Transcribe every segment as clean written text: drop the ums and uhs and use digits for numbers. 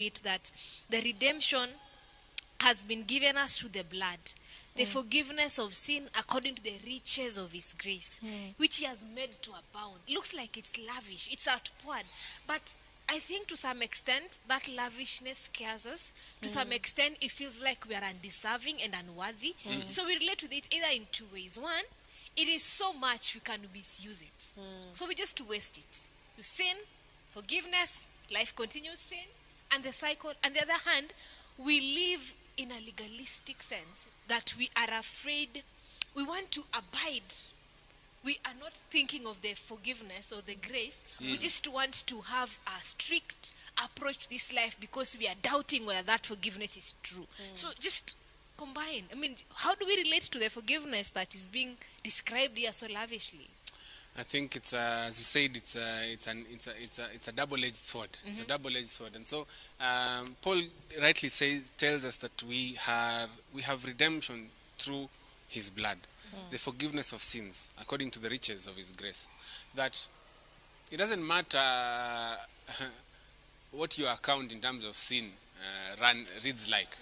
it that the redemption has been given us through the blood, the forgiveness of sin according to the riches of his grace, which he has made to abound. Looks like it's lavish, it's outpoured, but I think to some extent that lavishness scares us. To some extent it feels like we are undeserving and unworthy. So we relate with it either in two ways. One, it is so much we can misuse it. So we just waste it. You sin, forgiveness, life continues, sin, and the cycle. On the other hand, we live in a legalistic sense that we are afraid, we want to abide. We are not thinking of the forgiveness or the grace. We just want to have a strict approach to this life because we are doubting whether that forgiveness is true. So just combine. I mean, how do we relate to the forgiveness that is being described here so lavishly? I think it's as you said, it's a double-edged sword. It's a double-edged sword, and so Paul rightly tells us that we have redemption through his blood, the forgiveness of sins according to the riches of his grace. That it doesn't matter what your account in terms of sin reads like.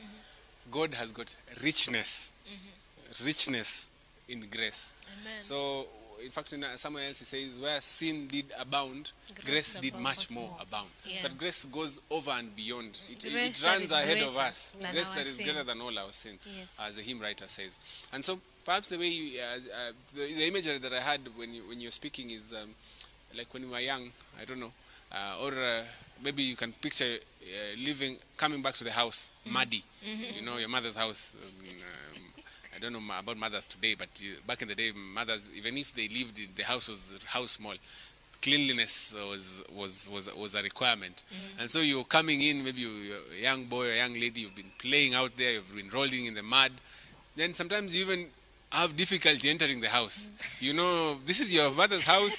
God has got richness in grace. Amen. So in fact, somewhere else he says, where sin did abound, grace did much more abound. Yeah. That grace goes over and beyond. It Grace runs that is ahead of greater us. than Grace our that is sin. greater than all our sin, Yes. as the hymn writer says. And so perhaps the way the imagery that I had when you're speaking is like when you were young, I don't know, or maybe you can picture coming back to the house, muddy, you know, your mother's house. I don't know about mothers today, but back in the day, mothers, even if they lived in the house was small, cleanliness was a requirement. And so you're coming in, maybe you're a young boy or a young lady, you've been playing out there, you've been rolling in the mud. Then sometimes you even have difficulty entering the house. You know, this is your mother's house,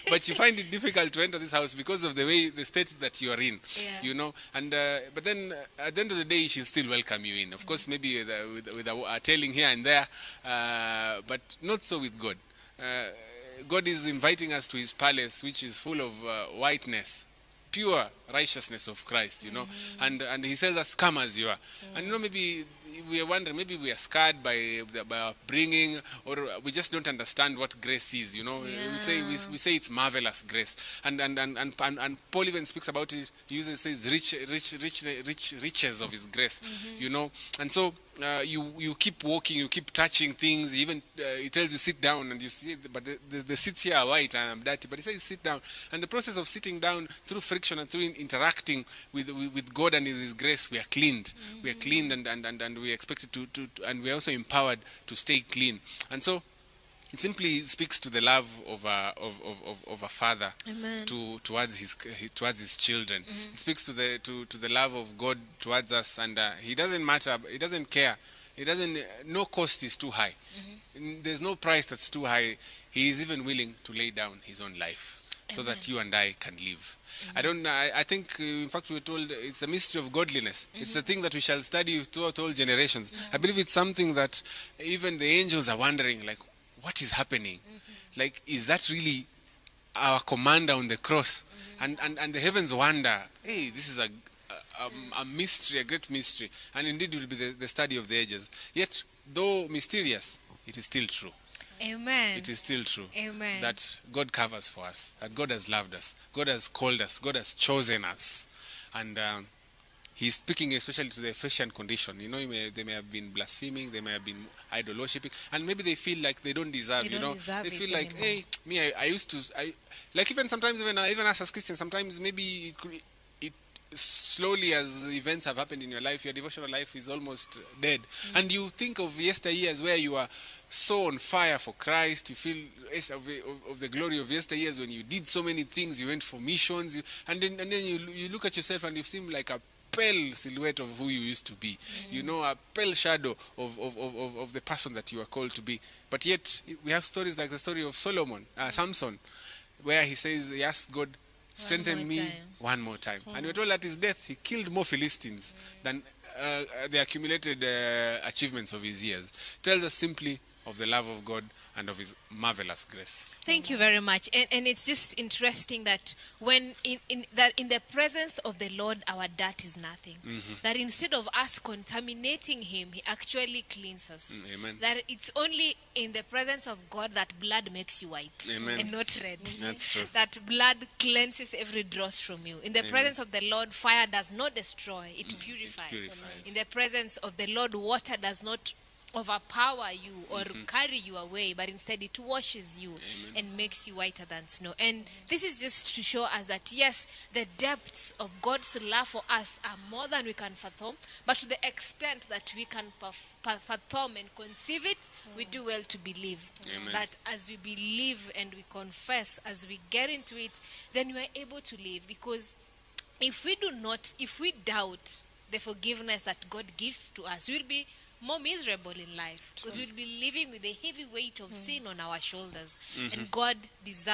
but you find it difficult to enter this house because of the state that you are in. Yeah. You know, and but then at the end of the day, she'll still welcome you in. Of course, maybe with a telling here and there, but not so with God. God is inviting us to his palace, which is full of whiteness, pure righteousness of Christ, you know, and he tells us, come as you are. And you know, maybe we are wondering, maybe we are scarred by our upbringing, or we just don't understand what grace is, you know. Yeah. We say it's marvelous grace, and Paul even speaks about it. He says riches of his grace, you know. And so you keep walking, you keep touching things. Even he tells you sit down, and you see, but the seats here are white and I'm dirty. But he says sit down, and the process of sitting down through friction and through interacting with God and his grace, we are cleaned. We are cleaned, and we are expected to and we are also empowered to stay clean. And so it simply speaks to the love of a father towards his children. It speaks to the love of God towards us, and he doesn't matter. He doesn't care. He doesn't. No cost is too high. There's no price that's too high. He is even willing to lay down his own life so that you and I can live. I think, in fact, we're told it's a mystery of godliness. It's a thing that we shall study throughout all generations. I believe it's something that even the angels are wondering, like, what is happening? Like, is that really our commander on the cross? And the heavens wonder, hey, this is a mystery, a great mystery. And indeed it will be the study of the ages. Yet, though mysterious, it is still true. Amen. It is still true. Amen. That God covers for us, that God has loved us, God has called us, God has chosen us. And he's speaking especially to the Ephesian condition. You know, they may have been blaspheming, they may have been idol worshipping, and maybe they feel like they don't deserve. They feel like, hey, me, I used to, like even sometimes even us as Christians, sometimes maybe it slowly as events have happened in your life, your devotional life is almost dead, and you think of yesteryears where you are so on fire for Christ. You feel of the glory of yesteryears when you did so many things. You went for missions, and then you look at yourself and you seem like a pale silhouette of who you used to be. You know, a pale shadow of the person that you are called to be. But yet we have stories like the story of Samson, where he says, he asked God, strengthen me one more time. And we're told at his death he killed more Philistines than the accumulated achievements of his years. Tells us simply of the love of God and of his marvelous grace. Thank you very much. And it's just interesting that when in the presence of the Lord, our dirt is nothing. That instead of us contaminating him, he actually cleans us. Amen. That it's only in the presence of God that blood makes you white. Amen. And not red. That's true. That blood cleanses every dross from you. In the presence of the Lord, fire does not destroy, it purifies. purifies. In the presence of the Lord, water does not overpower you or carry you away, but instead it washes you and makes you whiter than snow. And this is just to show us that yes, the depths of God's love for us are more than we can fathom, but to the extent that we can fathom and conceive it, we do well to believe. Amen. That as we believe and we confess, as we get into it, then we are able to live. Because if we doubt the forgiveness that God gives to us, we'll be more miserable in life, because we'll be living with the heavy weight of sin on our shoulders. And God desires